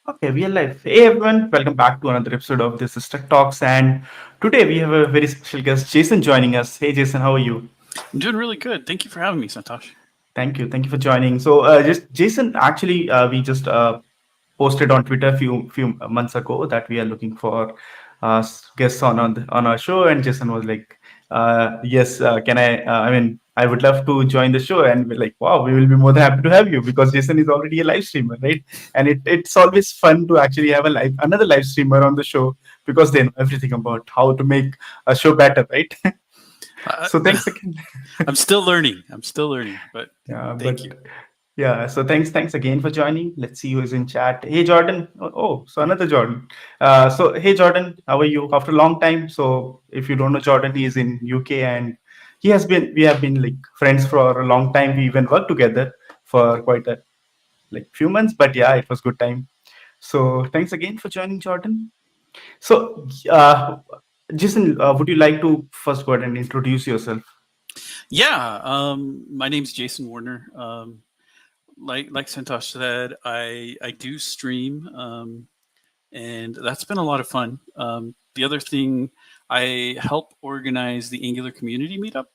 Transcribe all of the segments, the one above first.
Okay, we are live. Hey everyone, welcome back to another episode of this is Tech Talks. And today we have a very special guest, Jason, joining us. Hey Jason, how are you? I'm doing really good. Thank you for having me, Santosh. Thank you for joining. So, just Jason, actually, we just posted on Twitter a few months ago that we are looking for guests on our show, and Jason was like, "Yes, can I? I mean, I would love to join the show." And we're like, "Wow, we will be more than happy to have you because Jason is already a live streamer, right? And it's always fun to actually have another live streamer on the show because they know everything about how to make a show better, right? I, So thanks again. I'm still learning. I'm still learning, but Yeah, thank but you. yeah, so thanks again for joining. Let's see who is in chat. Hey Jordan. So another Jordan. So hey Jordan, how are you? After a long time. So if you don't know Jordan, he is in UK and we have been like friends for a long time. We even worked together for quite a like few months, but yeah, it was good time. So thanks again for joining, Jordan. So Jason, would you like to first go ahead and introduce yourself? Yeah, my name's Jason Warner. Like Santosh said, I do stream, and that's been a lot of fun. The other thing, I help organize the Angular Community Meetup,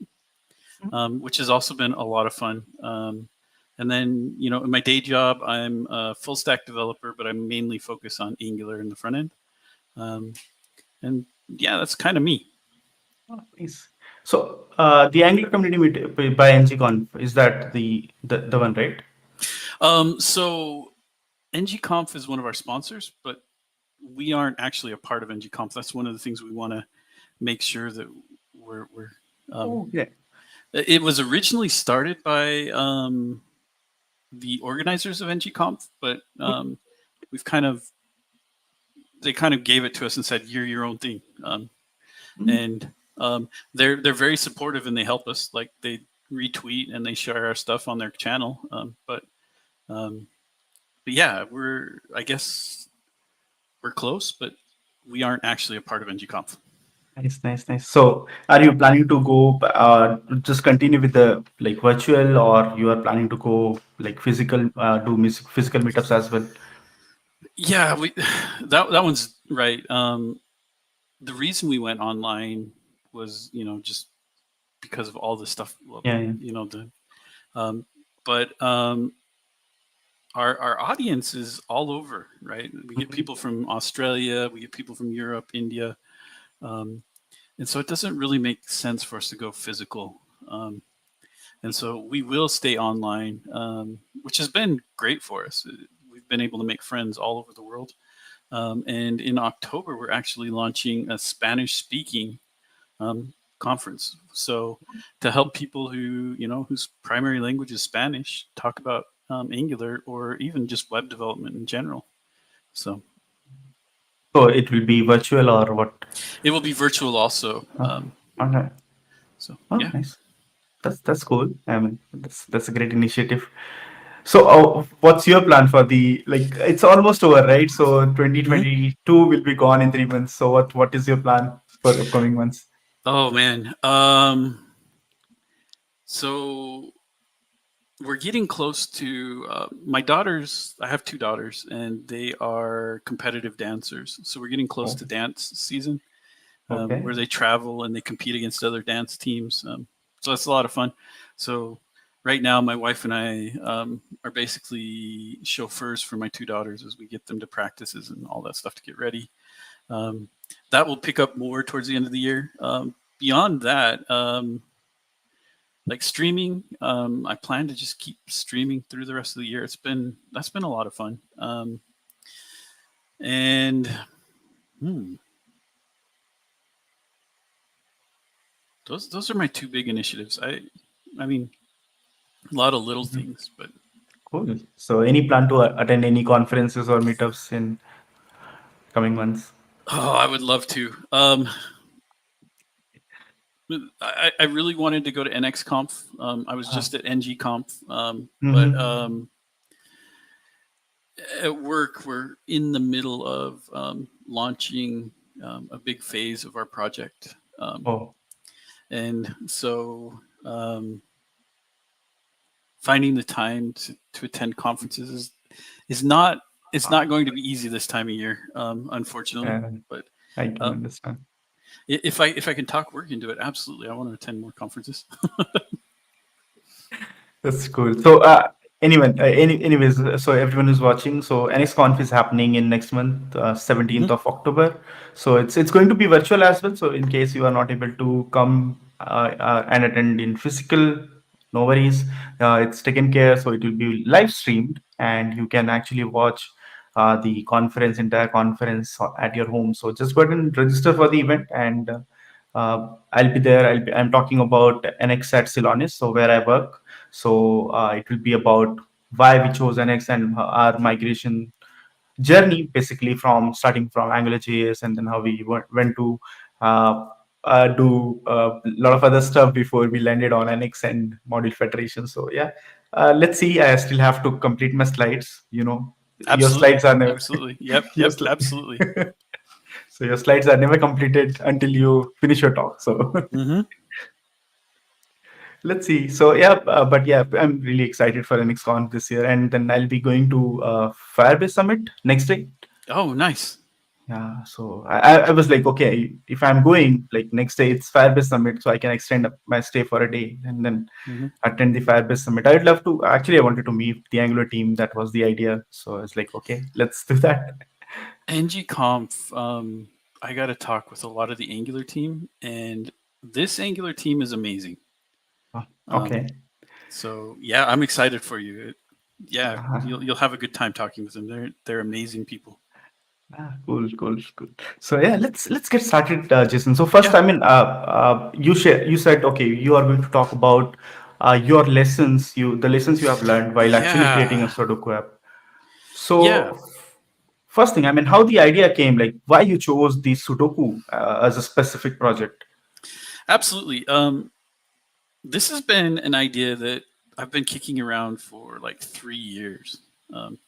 which has also been a lot of fun. And then, in my day job, I'm a full stack developer, but I mainly focus on Angular in the front end. Um, and yeah, that's kind of me. Oh, nice. So the Angular Community Meet by ngconf, is that the one, right? So ngconf is one of our sponsors, but we aren't actually a part of ngconf. That's one of the things we want to make sure that we're um, Oh, yeah. it was originally started by the organizers of ngconf, but we've kind of they kind of gave it to us and said you're your own thing. Mhm. And they're very supportive and they help us. Like they retweet and they share our stuff on their channel. Um, but yeah, I guess we're close, but we aren't actually a part of ngconf. Nice. So are you planning to go just continue with the like virtual, or you are planning to go like physical, physical meetups as well? Yeah, we that one's right. The reason we went online was just because of all the stuff. Well, Yeah, yeah. the um, but our audience is all over, right? We get Mhm. people from Australia, we get people from Europe, India, um, and so it doesn't really make sense for us to go physical. And so we will stay online, which has been great for us. We've been able to make friends all over the world. And in October, we're actually launching a Spanish speaking conference. So to help people whose primary language is Spanish talk about Angular or even just web development in general. So So it will be virtual or what? it will be virtual also. Okay. So Oh, yeah. nice. That's cool. I mean, that's a great initiative. So, what's your plan for the like? It's almost over, right? So, Mhm. 2022 will be gone in 3 months. So, what is your plan for upcoming months? Oh man. So we're getting close to my daughters. I have two daughters, and they are competitive dancers. So we're getting close Oh, to dance season, okay. where they travel and they compete against other dance teams. So that's a lot of fun. So right now, my wife and I are basically chauffeurs for my two daughters as we get them to practices and all that stuff to get ready. Um, that will pick up more towards the end of the year. Beyond that, like streaming, I plan to just keep streaming through the rest of the year. That's been a lot of fun. And hmm, those are my two big initiatives. I mean, a lot of little Mhm. things, but Cool. So, any plan to attend any conferences or meetups in coming months? oh, I would love to. I really wanted to go to NXConf. I was Ah. just at NGConf, but Mm-hmm. at work we're in the middle of launching a big phase of our project, Oh, and so finding the time to attend conferences is not. it's not going to be easy this time of year, unfortunately. Uh, But I can um, understand. if I can talk work into it, absolutely, I want to attend more conferences. That's cool. So, anyways, so everyone who's watching, so NXConf is happening in next month, 17th Hmm. of October. So it's going to be virtual as well. So in case you are not able to come and attend in physical, no worries. It's taken care. So it will be live streamed, and you can actually watch the entire conference at your home. So just go ahead and register for the event, and I'll be there. I'm talking about NX at Celonis, so where I work. So it will be about why we chose NX and our migration journey, basically from starting from AngularJS, and then how we went to uh, do a lot of other stuff before we landed on NX and module federation. So yeah, let's see. I still have to complete my slides. Your Absolutely, slides are never absolutely. Yep, your yep, sli- absolutely. so your slides are never completed until you finish your talk. So Hmm. let's see. So yeah, but yeah, I'm really excited for NXCon this year, and then I'll be going to Firebase Summit next day. Oh, nice. Yeah, so I was like, okay, if I'm going like next day, it's Firebase Summit, so I can extend up my stay for a day and then Hmm. attend the Firebase Summit. I'd love to. Actually, I wanted to meet the Angular team. That was the idea. So I was like, okay, let's do that. NGConf, I got to talk with a lot of the Angular team, and this Angular team is amazing. Oh, Um, okay. so yeah, I'm excited for you. Yeah, Uh-huh. you'll have a good time talking with them. They're amazing people. Cool, cool, cool. So yeah, let's get started, Jason. So Yeah, first, you said okay, you are going to talk about the lessons you have learned while actually creating a yeah, Sudoku app. yeah, So first thing, how the idea came, like why you chose the Sudoku as a specific project. absolutely. This has been an idea that I've been kicking around for like 3 years. Um,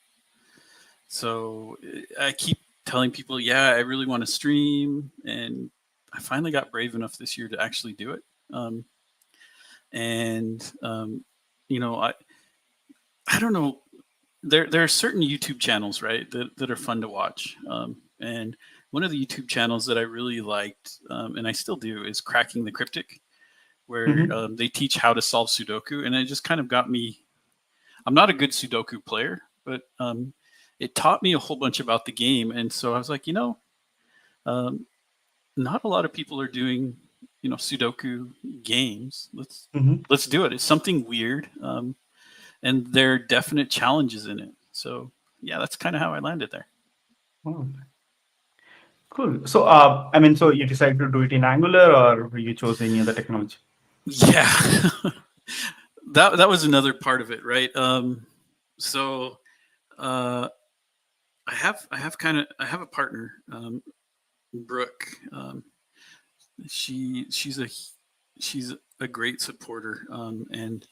so I keep telling people, yeah, I really want to stream, and I finally got brave enough this year to actually do it. Um, and you know, I don't know. There are certain YouTube channels, right, that are fun to watch. And one of the YouTube channels that I really liked, and I still do, is Cracking the Cryptic, where Hmm. they teach how to solve Sudoku, and it just kind of got me. I'm not a good Sudoku player, but it taught me a whole bunch about the game, and so I was like, um, not a lot of people are doing, Sudoku games. Hmm. Let's do it. It's something weird, and there are definite challenges in it. So yeah, that's kind of how I landed there. Oh, cool. So so you decided to do it in Angular, or you chose any other technology? Yeah, that was another part of it, right? So uh, I have a partner, Brooke. She's she's a great supporter, and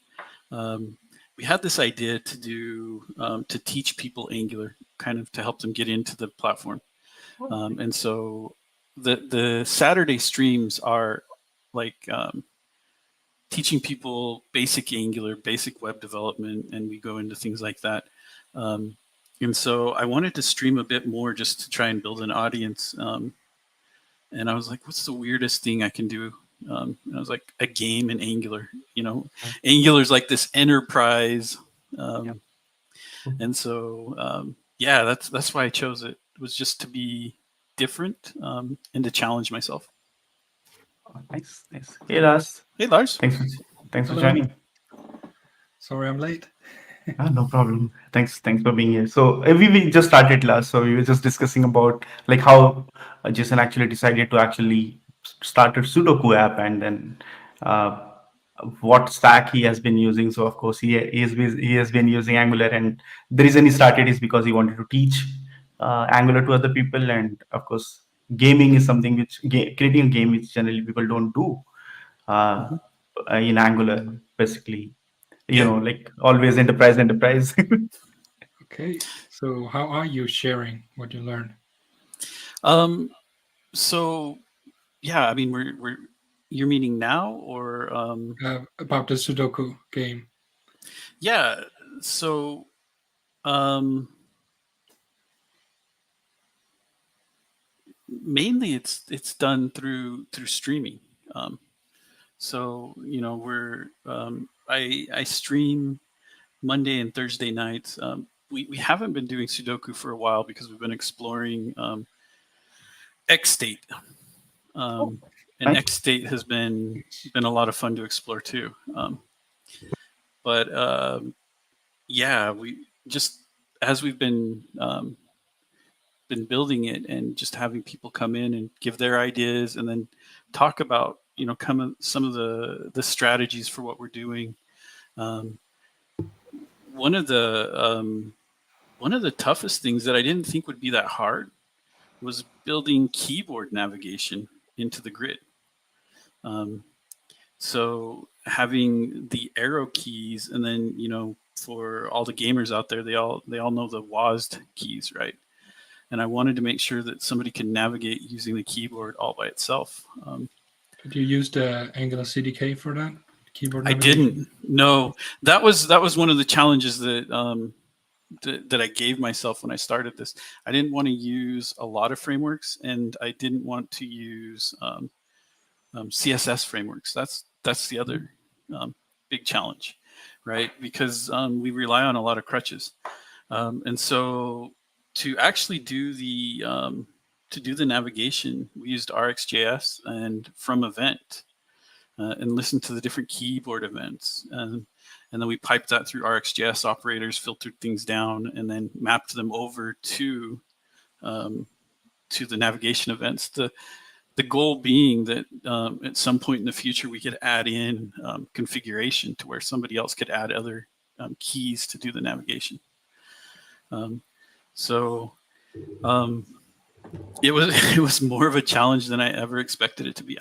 um, we had this idea to do to teach people Angular, kind of to help them get into the platform. And so the Saturday streams are like teaching people basic Angular, basic web development, and we go into things like that. Um, and so I wanted to stream a bit more just to try and build an audience. And I was like, what's the weirdest thing I can do? And I was like, a game in Angular. Angular's like this enterprise. Yeah. Um, and so, yeah, that's why I chose it. It was just to be different and to challenge myself. Oh, nice, nice. Hey, Lars. Hey, Lars. Thanks for thanks for Hello. joining. Sorry I'm late. No problem. Thanks for being here. So we just started last, so we were just discussing about like how Jason actually decided to actually start a Sudoku app, and then uh, what stack he has been using. So of course he has been using Angular, and the reason he started is because he wanted to teach Angular to other people, and of course gaming is something creating a game which generally people don't do uh, Hmm. in Angular, basically. Yeah. Like always enterprise. Okay. So how are you sharing what you learned? Um, so yeah, I mean, you're meaning now or About the Sudoku game. yeah. So um, mainly it's done through streaming. So I stream Monday and Thursday nights. We haven't been doing Sudoku for a while because we've been exploring X State, Oh, and nice. X State has been a lot of fun to explore too. But yeah, we just as we've been building it and just having people come in and give their ideas and then talk about some of the strategies for what we're doing. Um, one of the one of the toughest things that I didn't think would be that hard was building keyboard navigation into the grid. Um, so having the arrow keys, and then for all the gamers out there, they all know the WASD keys, right? And I wanted to make sure that somebody can navigate using the keyboard all by itself. Did you use the Angular CDK for that keyboard I navigation? didn't. No, that was one of the challenges that I gave myself when I started this. I didn't want to use a lot of frameworks, and I didn't want to use CSS frameworks. That's the other big challenge, right? Because we rely on a lot of crutches, and so to actually do the navigation, we used RxJS and from event, and listen to the different keyboard events. And then we piped that through RxJS operators, filtered things down, and then mapped them over um, to the navigation events. The goal being that at some point in the future we could add in configuration to where somebody else could add other keys to do the navigation. So it was it was more of a challenge than I ever expected it to be.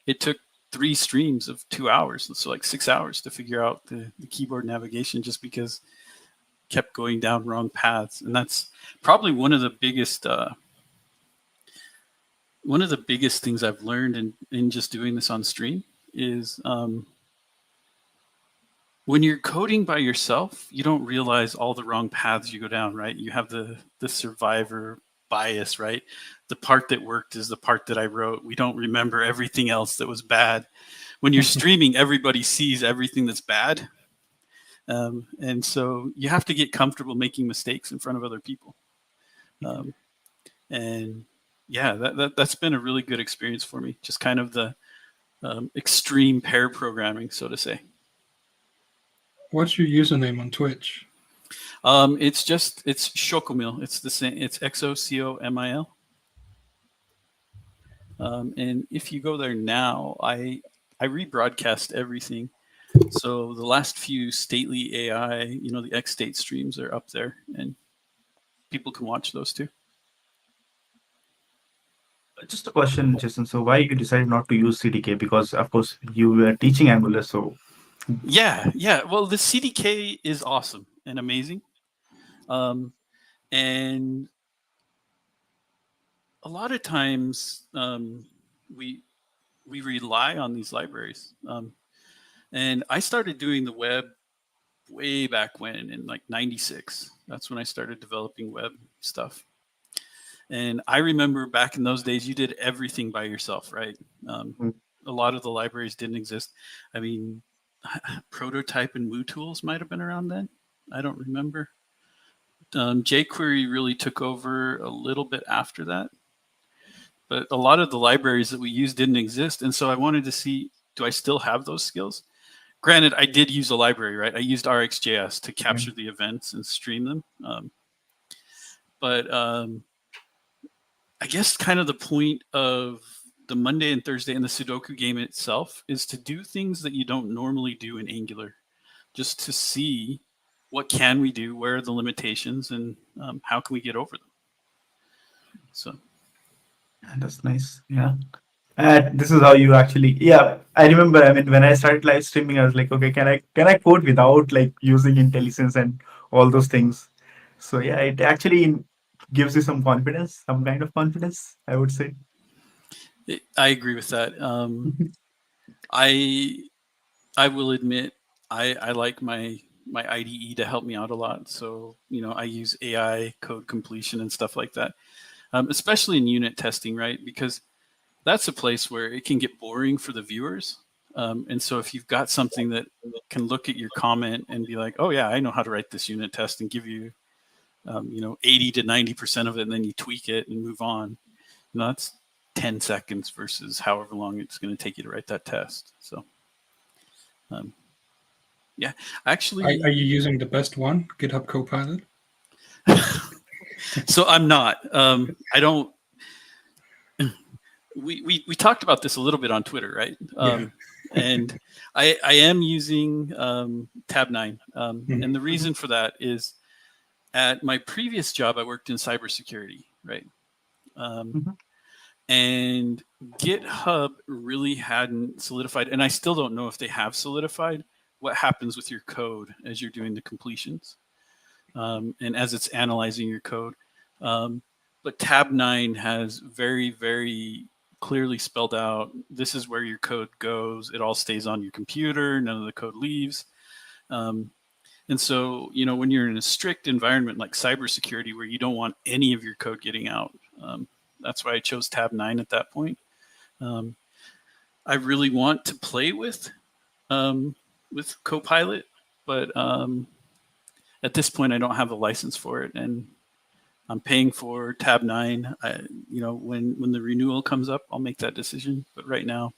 It took 3 streams of 2 hours, so like 6 hours to figure out the keyboard navigation, just because it kept going down wrong paths. And that's probably one of the biggest things I've learned in just doing this on stream is when you're coding by yourself, you don't realize all the wrong paths you go down, right? You have the survivor bias, right? The part that worked is the part that I wrote. We don't remember everything else that was bad. When you're streaming, everybody sees everything that's bad. And so you have to get comfortable making mistakes in front of other people. And yeah, that's been a really good experience for me. Just kind of the extreme pair programming, so to say. What's your username on Twitch? It's Shokomil. It's the same. It's XOCOMIL. And if you go there now, I rebroadcast everything. So the last few stately AI, the X State streams are up there, and people can watch those too. Just a question, Jason. So why you decided not to use CDK? Because of course you were teaching Angular, so Yeah. Well, the CDK is awesome and amazing, and a lot of times we rely on these libraries. And I started doing the web way back when, in like '96. That's when I started developing web stuff. And I remember back in those days, you did everything by yourself, right? mm, A lot of the libraries didn't exist. I mean, Prototype and Woo Tools might have been around then. I don't remember. jQuery really took over a little bit after that. But a lot of the libraries that we used didn't exist. And so I wanted to see, do I still have those skills? Granted, I did use a library, right? I used RxJS to capture the events and stream them. But I guess kind of the point of the Monday and Thursday and the Sudoku game itself is to do things that you don't normally do in Angular, just to see what can we do, where are the limitations, and how can we get over them. So that's nice. Yeah. This is how you actually, yeah. I remember. I mean, when I started live streaming, I was like, okay, can I code without like using IntelliSense and all those things? So yeah, it actually gives you some confidence, some kind of confidence, I would say. I agree with that. I will admit I like my IDE to help me out a lot. So I use AI code completion and stuff like that. especially in unit testing, right? Because that's a place where it can get boring for the viewers. And so if you've got something that can look at your comment and be like, oh yeah, I know how to write this unit test, and give you, 80 to 90% of it, and then you tweak it and move on. That's 10 seconds versus however long it's going to take you to write that test. So, yeah, actually, Are you using the best one, GitHub Copilot? so I'm not. I don't. We talked about this a little bit on Twitter, right? Yeah. And I am using Tab9, and the reason for that is, at my previous job, I worked in cybersecurity, right? And GitHub really hadn't solidified, and I still don't know if they have solidified what happens with your code as you're doing the completions, and as it's analyzing your code. But Tab9 has very, very clearly spelled out, this is where your code goes. It all stays on your computer. None of the code leaves. And so, when you're in a strict environment like cybersecurity where you don't want any of your code getting out, that's why I chose Tab9 at that point. I really want to play with Copilot, but at this point, I don't have a license for it, and I'm paying for Tab9. When the renewal comes up, I'll make that decision. But right now,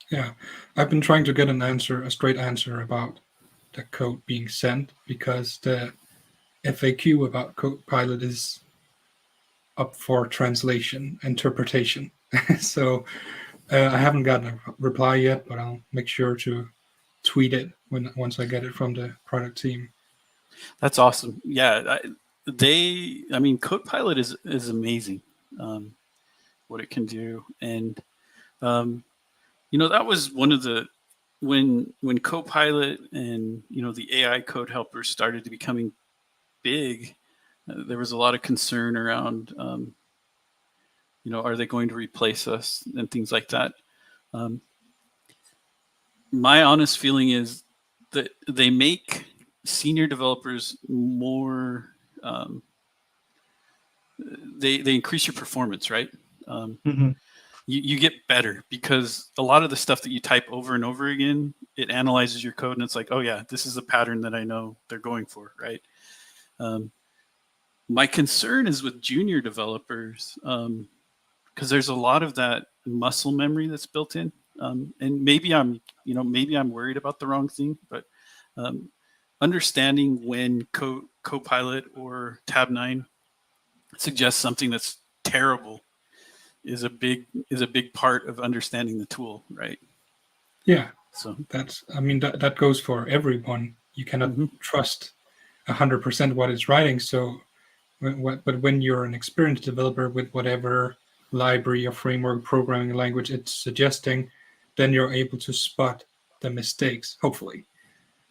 yeah, I've been trying to get a straight answer about the code being sent, because the FAQ about Copilot is up for translation, interpretation. So I haven't gotten a reply yet, but I'll make sure to tweet it once I get it from the product team. That's awesome. Yeah, Copilot is amazing, what it can do, and that was one of the when Copilot and the AI code helpers started to becoming big. There was a lot of concern around, are they going to replace us and things like that. My honest feeling is that they make senior developers more. They increase your performance, right? You get better because a lot of the stuff that you type over and over again, it analyzes your code and it's like, oh yeah, this is a pattern that I know they're going for, right? My concern is with junior developers, because there's a lot of that muscle memory that's built in, and maybe I'm worried about the wrong thing, but understanding when Copilot or Tab9 suggests something that's terrible is a big part of understanding the tool, right? Yeah. So that goes for everyone. You cannot trust 100% what it's writing. So, but when you're an experienced developer with whatever library or framework programming language it's suggesting, then you're able to spot the mistakes, hopefully.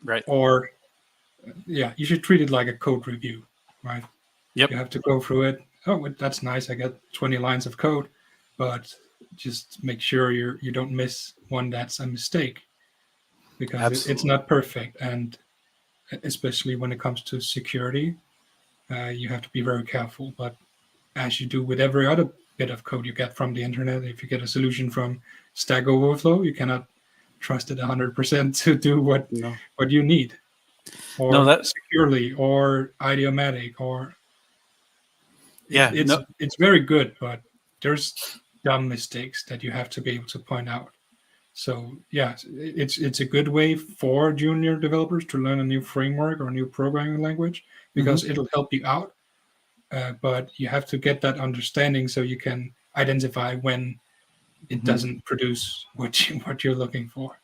Right. Or, you should treat it like a code review, right? Yep. You have to go through it. Oh, that's nice. I got 20 lines of code, but just make sure you don't miss one that's a mistake, because it's not perfect. And especially when it comes to security, you have to be very careful. But as you do with every other bit of code you get from the internet, if you get a solution from Stack Overflow, you cannot trust it 100% to do what you need, or securely, or idiomatic, or it's very good, but there's dumb mistakes that you have to be able to point out. So it's a good way for junior developers to learn a new framework or a new programming language, because it'll help you out. But you have to get that understanding so you can identify when it doesn't produce what you're looking for.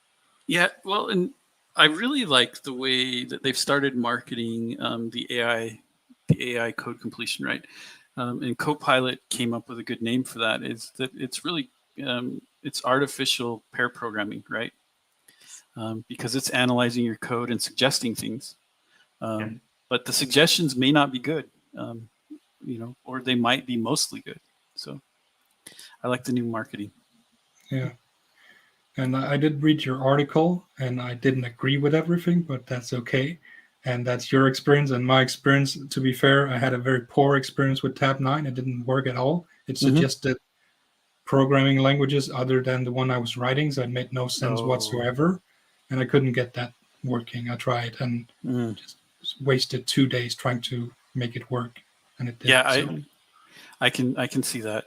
Yeah, well, and I really like the way that they've started marketing the AI code completion, right? And Copilot came up with a good name for that. Is that it's really it's artificial pair programming, right? Because it's analyzing your code and suggesting things, but the suggestions may not be good, or they might be mostly good. So I like the new marketing. Yeah. And I did read your article, and I didn't agree with everything, but that's okay. and that's your experience. And my experience, to be fair, I had a very poor experience with Tab 9. It didn't work at all. It suggested programming languages other than the one I was writing, so it made no sense whatsoever, and I couldn't get that working. I tried and just wasted 2 days trying to make it work, and it didn't. Yeah, I can see that.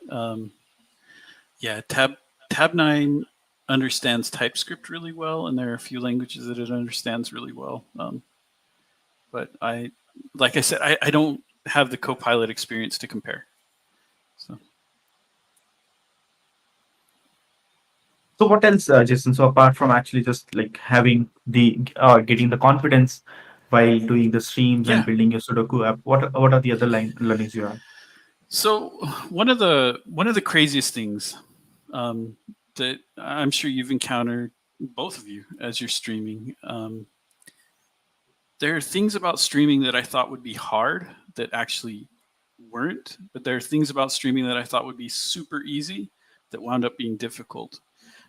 Yeah, Tab 9 understands TypeScript really well, and there are a few languages that it understands really well. But like I said, I don't have the Copilot experience to compare. So what else, Jason? So apart from actually just like having the getting the confidence while doing the streams and building your Sudoku app, what are the other learnings you have? So one of the craziest things that I'm sure you've encountered, both of you, as you're streaming. There are things about streaming that I thought would be hard that actually weren't, but there are things about streaming that I thought would be super easy that wound up being difficult.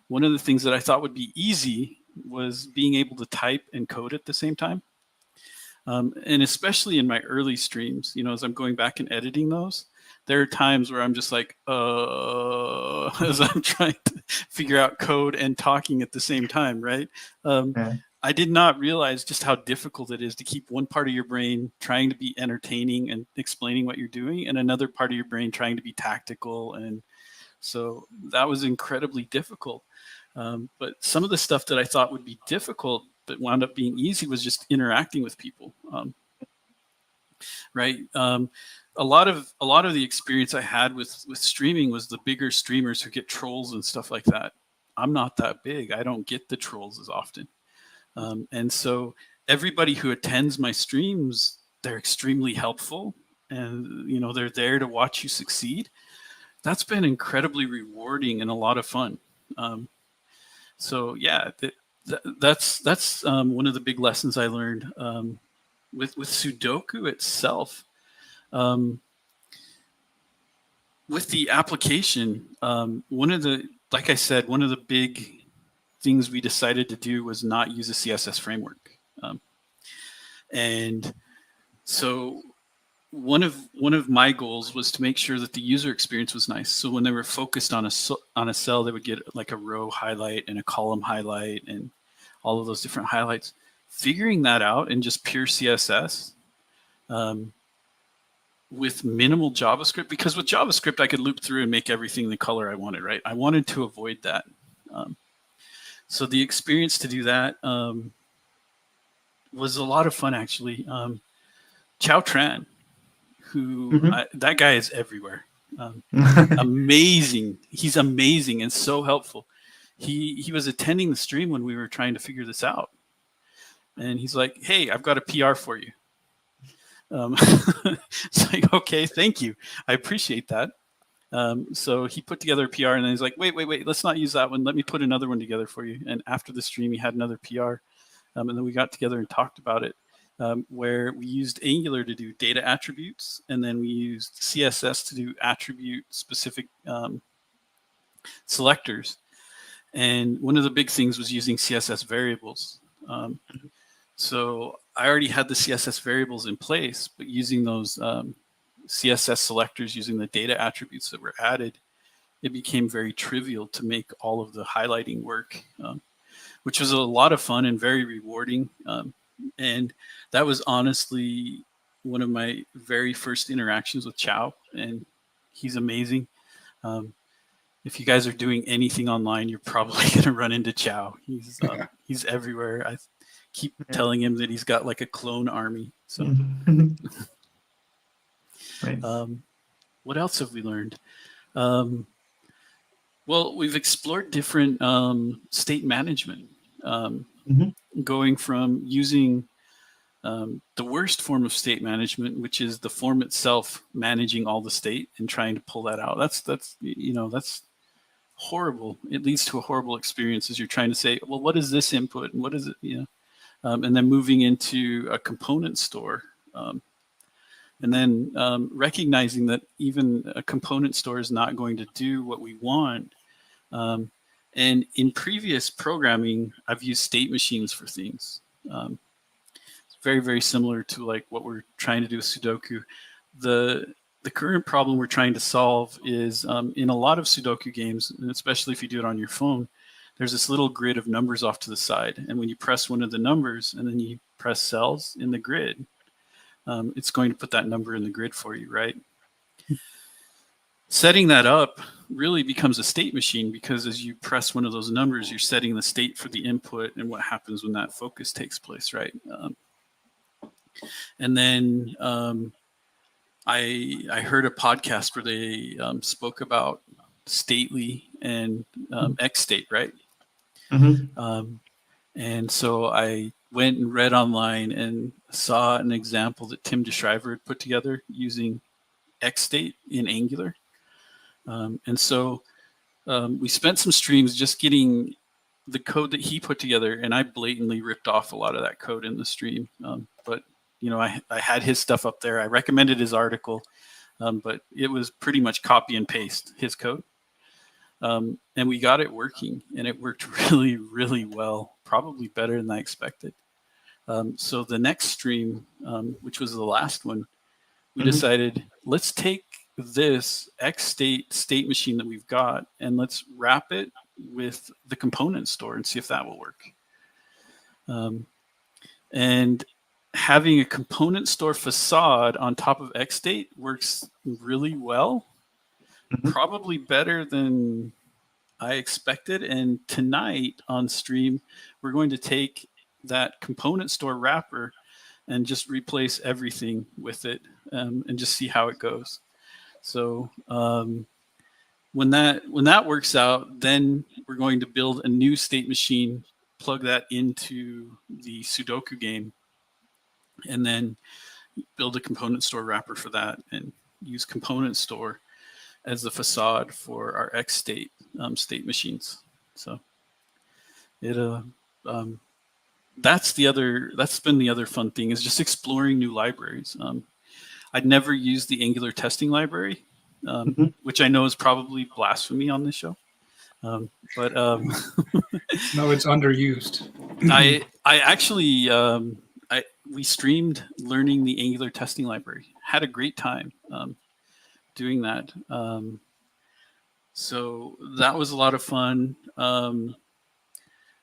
One of the things that I thought would be easy was being able to type and code at the same time. And especially in my early streams, as I'm going back and editing those, there are times where I'm just like, as I'm trying to figure out code and talking at the same time, right? I did not realize just how difficult it is to keep one part of your brain trying to be entertaining and explaining what you're doing, and another part of your brain trying to be tactical. And so that was incredibly difficult. But some of the stuff that I thought would be difficult that wound up being easy was just interacting with people, right? A lot of the experience I had with streaming was the bigger streamers who get trolls and stuff like that. I'm not that big. I don't get the trolls as often. And so everybody who attends my streams, they're extremely helpful, and they're there to watch you succeed. That's been incredibly rewarding and a lot of fun. So yeah, that's one of the big lessons I learned with Sudoku itself. With the application, like I said, one of the big things we decided to do was not use a CSS framework. And so one of my goals was to make sure that the user experience was nice. So when they were focused on a cell, they would get like a row highlight and a column highlight and all of those different highlights. Figuring that out in just pure CSS with minimal JavaScript, because with JavaScript I could loop through and make everything the color I wanted, right? I wanted to avoid that. So the experience to do that was a lot of fun, actually. Chow Tran, who that guy is everywhere. Amazing. He's amazing and so helpful. He was attending the stream when we were trying to figure this out. And he's like, hey, I've got a PR for you. It's like, okay, thank you. I appreciate that. So he put together a PR, and then he's like, wait, let's not use that one. Let me put another one together for you. And after the stream, he had another PR. And then we got together and talked about it, where we used Angular to do data attributes, and then we used CSS to do attribute-specific selectors. And one of the big things was using CSS variables. So I already had the CSS variables in place, but using those CSS selectors, using the data attributes that were added, it became very trivial to make all of the highlighting work, which was a lot of fun and very rewarding. And that was honestly one of my very first interactions with Chow, and he's amazing. If you guys are doing anything online, you're probably going to run into Chow. He's everywhere. I keep telling him that he's got like a clone army. So, Nice. What else have we learned? Well, we've explored different state management, going from using the worst form of state management, which is the form itself managing all the state and trying to pull that out. That's horrible. It leads to a horrible experience as you're trying to say, well, what is this input and what is it? And then moving into a component store. And then recognizing that even a component store is not going to do what we want. And in previous programming, I've used state machines for things. It's very, very similar to like what we're trying to do with Sudoku. The current problem we're trying to solve is in a lot of Sudoku games, and especially if you do it on your phone, there's this little grid of numbers off to the side. And when you press one of the numbers and then you press cells in the grid, it's going to put that number in the grid for you, right? Setting that up really becomes a state machine, because as you press one of those numbers, you're setting the state for the input and what happens when that focus takes place, right? And then I heard a podcast where they spoke about stately and X state, right? Mm-hmm. And so I went and read online and saw an example that Tim DeShriver had put together using X state in Angular. And so we spent some streams just getting the code that he put together, and I blatantly ripped off a lot of that code in the stream. But you know, I had his stuff up there. I recommended his article, but it was pretty much copy and paste his code. And we got it working, and it worked really, really well, probably better than I expected. So the next stream, which was the last one, we decided, let's take this X state machine that we've got, and let's wrap it with the component store and see if that will work. And having a component store facade on top of X state works really well. Probably better than I expected. And tonight on stream, we're going to take that component store wrapper and just replace everything with it, and just see how it goes. So when that works out, then we're going to build a new state machine, plug that into the Sudoku game, and then build a component store wrapper for that, and use component store as the facade for our X state state machines. So that's been the other fun thing, is just exploring new libraries. I'd never used the Angular testing library, which I know is probably blasphemy on this show. But no, it's underused. I actually we streamed learning the Angular testing library. Had a great time doing that. So that was a lot of fun.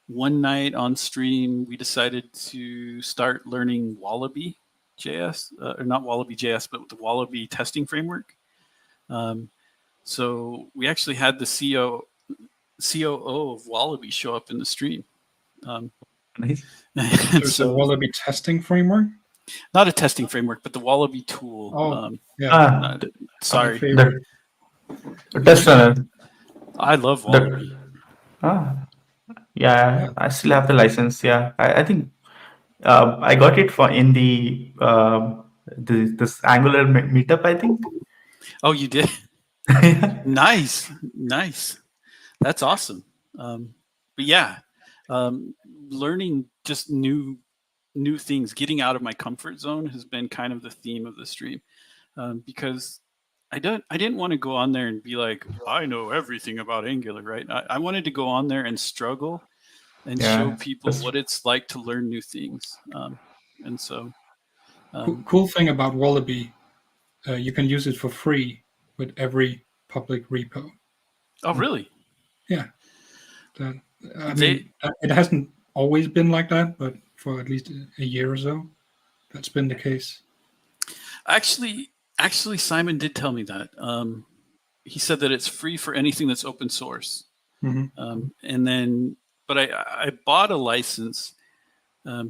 One night on stream, we decided to start learning Wallaby JS, or not Wallaby JS, but the Wallaby testing framework. So we actually had the COO of Wallaby show up in the stream. Nice. There's a Wallaby testing framework? Not a testing framework, but the Wallaby tool. Oh, yeah. Sorry. The test runner. I love Wallaby. Yeah, I still have the license. Yeah, I think I got it in the this Angular meetup, I think. Oh, you did? Nice. That's awesome. But yeah, learning just new things, getting out of my comfort zone has been kind of the theme of the stream, because I didn't want to go on there and be like, I know everything about Angular, right? I wanted to go on there and struggle and show people what it's like to learn new things. And so, cool thing about Wallaby, you can use it for free with every public repo. Oh, really? Yeah. I mean, it hasn't always been like that, but for at least a year or so, that's been the case. Actually, Simon did tell me that. He said that it's free for anything that's open source. And then, but I bought a license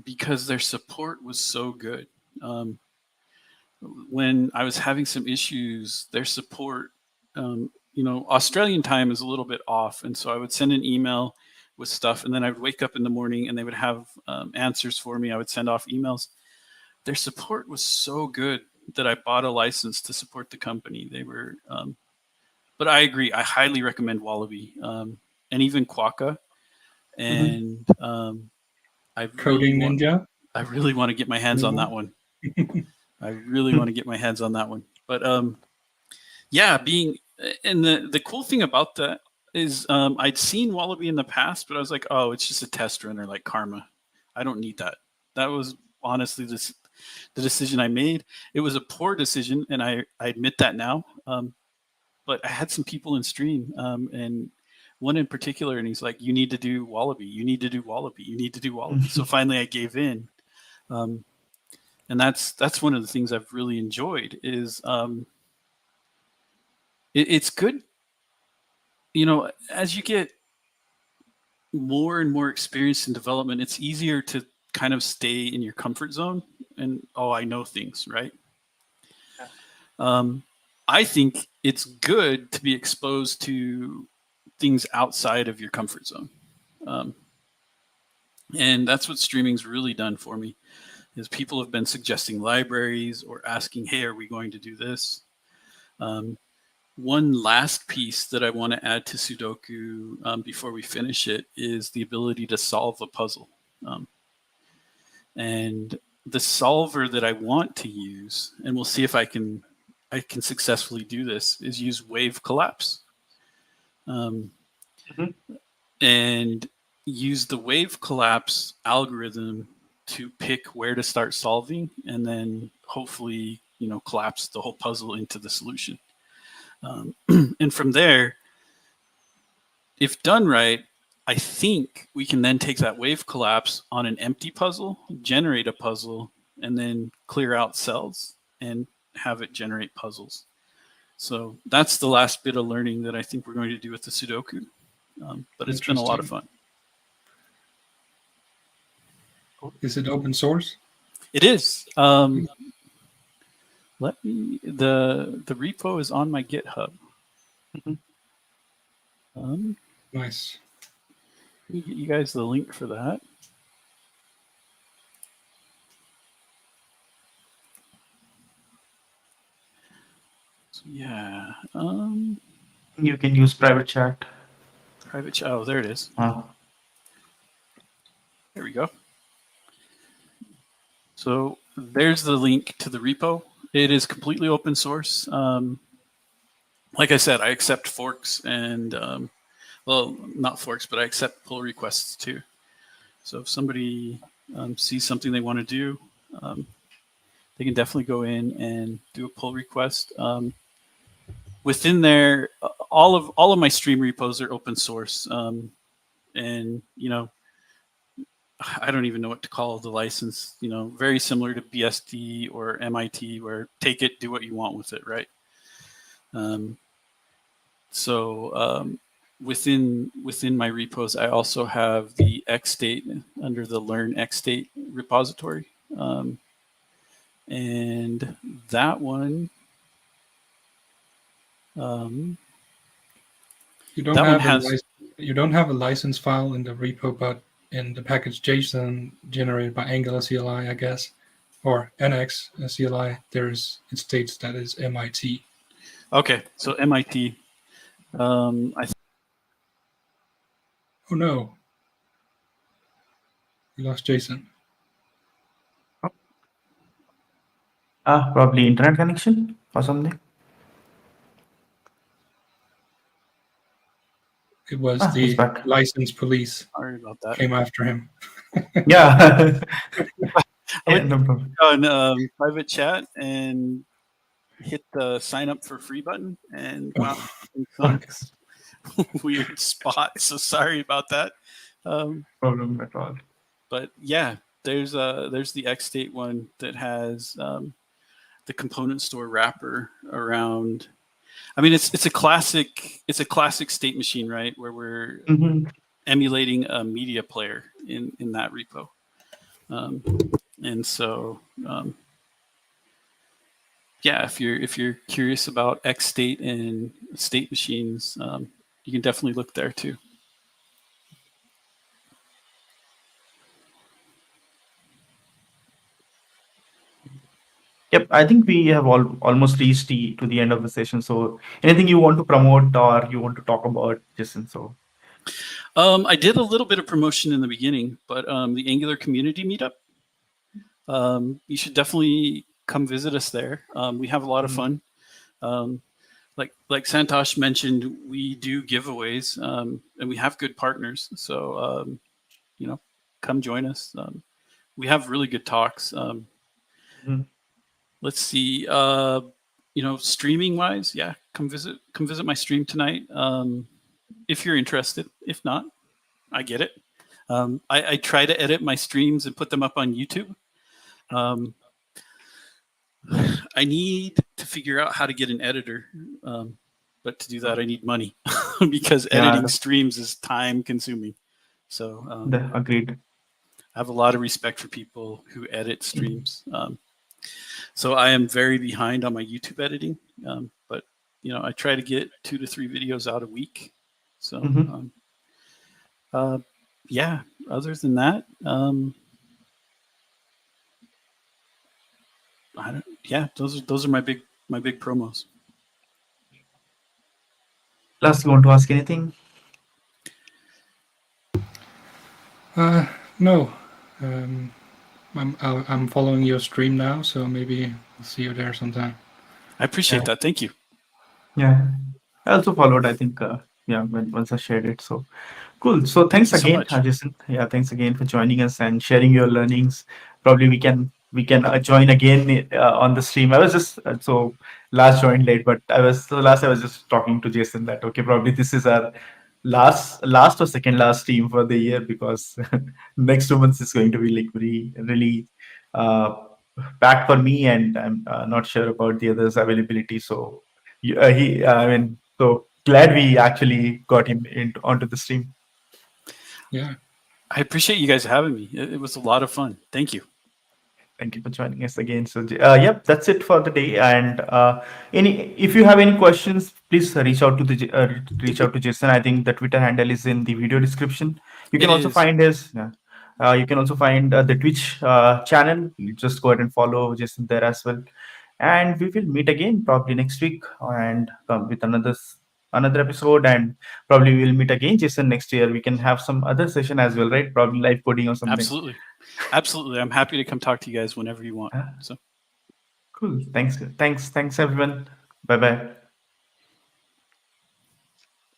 because their support was so good. When I was having some issues, their support, Australian time is a little bit off. And so I would send an email with stuff, and then I would wake up in the morning and they would have answers for me. I would send off emails. Their support was so good that I bought a license to support the company. They were, but I agree. I highly recommend Wallaby, and even Quokka. And Coding Ninja. I really want to get my hands on that one. I really want to get my hands on that one. But yeah, and the cool thing about that is I'd seen Wallaby in the past, but I was like, oh, it's just a test runner like Karma. I don't need that. That was honestly, the decision I made. It was a poor decision, and I admit that now. But I had some people in stream, and one in particular, and he's like, "You need to do Wallaby. You need to do Wallaby. You need to do Wallaby." So finally, I gave in, and that's one of the things I've really enjoyed. Is it's good, as you get more and more experience in development, it's easier to kind of stay in your comfort zone and, I know things, right? I think it's good to be exposed to things outside of your comfort zone. And that's what streaming's really done for me, is people have been suggesting libraries or asking, hey, are we going to do this? One last piece that I want to add to Sudoku before we finish it is the ability to solve a puzzle. And the solver that I want to use, and we'll see if I can successfully do this, is use wave collapse. And use the wave collapse algorithm to pick where to start solving, and then hopefully, collapse the whole puzzle into the solution. And from there, if done right, I think we can then take that wave collapse on an empty puzzle, generate a puzzle, and then clear out cells and have it generate puzzles. So that's the last bit of learning that I think we're going to do with the Sudoku. But it's been a lot of fun. Is it open source? It is. Let me. The repo is on my GitHub. Nice. Let me get you guys the link for that. So yeah. You can use private chat. Private chat. Oh, there it is. There we go. So there's the link to the repo. It is completely open source. Like I said, I accept forks and, well, not forks, but I accept pull requests too. So if somebody sees something they want to do, they can definitely go in and do a pull request. Within there, all of my stream repos are open source, and I don't even know what to call the license. Very similar to BSD or MIT, where take it, do what you want with it, right? So within my repos, I also have the XState under the Learn XState repository, and that one. You don't have a license file in the repo, but in the package JSON generated by Angular CLI, I guess, or NX CLI, it states that is MIT. Okay, so MIT. Oh no, we lost Jason. Probably internet connection or something. It was the license police. Sorry about that. Came after him. Yeah. No problem. On private chat and hit the sign up for free button, and wow, some weird spot. So sorry about that. Problem at all. But yeah, there's the XState one that has the component store wrapper around. I mean, it's a classic state machine, right? Where we're emulating a media player in that repo, and so yeah, if you're curious about XState and state machines, you can definitely look there too. Yep, I think we have almost reached to the end of the session. So anything you want to promote or you want to talk about, Jason? So I did a little bit of promotion in the beginning, but the Angular community meetup, you should definitely come visit us there. We have a lot of fun. Like Santosh mentioned, we do giveaways, and we have good partners. So come join us. we have really good talks. Mhm. Let's see. Streaming wise, yeah, come visit my stream tonight. If you're interested. If not, I get it. I try to edit my streams and put them up on YouTube. Um, I need to figure out how to get an editor, but to do that, I need money because Yeah, editing streams is time consuming. So agreed. I have a lot of respect for people who edit Mhm. streams. So I am very behind on my YouTube editing, but I try to get 2 to 3 videos out a week. So Mhm. uh, yeah. Other than that, I don't. Yeah, those are my big promos. Last, you want to ask anything? No. Um, I'm following your stream now, so maybe I'll see you there sometime. I appreciate Yeah. that. Thank you. Yeah. I also followed, I think, yeah, when once I shared it. So cool. So Thank thanks you so again, much. Jason. Yeah, thanks again for joining us and sharing your learnings. Probably we can join again on the stream. I was just so last joined late, but I was just talking to Jason that okay, probably this is our last or second last stream for the year because next 2 months is going to be like really uh, packed for me, and I'm not sure about the others' availability. So I mean, so glad we actually got him into onto the stream. Yeah. I appreciate you guys having me. It was a lot of fun. Thank you. Thank you for joining us again. So, yep, that's it for the day. And if you have any questions, please reach out to Jason. I think the Twitter handle is in the video description. You It can also is. find his. Yeah. You can also find the Twitch channel. You just go ahead and follow Jason there as well. And we will meet again probably next week and come with another episode. And probably we'll meet again, Jason, next year. We can have some other session as well, right? Probably live coding or something. Absolutely. Absolutely. I'm happy to come talk to you guys whenever you want. So Cool. Thanks. Thanks, everyone. Bye bye.